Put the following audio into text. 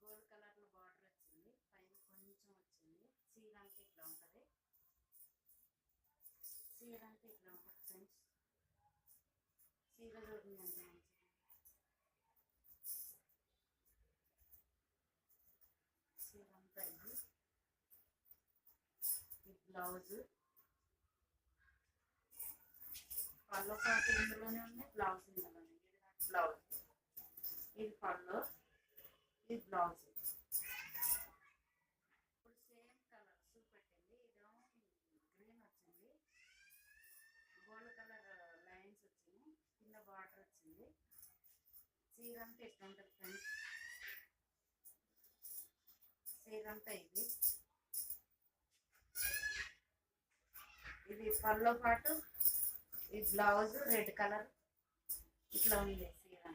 Gold కలర్లో border వచ్చింది, పైన కొంచెం వచ్చింది. చీర అంటే ఇట్లా ఉంటుంది, చీర అంటే ఇట్లా ఉంటుంది ఫ్రెండ్స్. చీర చూడండి ఎంత మంచిగా. చీర అంతా ఇది బ్లౌజ్, పళ్ళు పాటు ఇందులోనే ఉన్నాయి, బ్లౌజ్ ఇందులోనే. ఇది బ్లౌజ్, ఇది పళ్ళు, ఇది బ్లౌజ్. ఇప్పుడు సేమ్ కలర్ చూపెట్టింది, ఇదేమో గ్రీన్ వచ్చింది, గోల్డ్ కలర్ లైన్స్ వచ్చినాయి, కింద బార్డర్ వచ్చింది. చీర అంతా ఇట్లా ఉంటుంది ఫ్రెండ్స్. చీర అంతా ఇది పళ్ళతో పాటు ఈ బ్లౌజ్ రెడ్ కలర్ ఇట్లా ఉంది.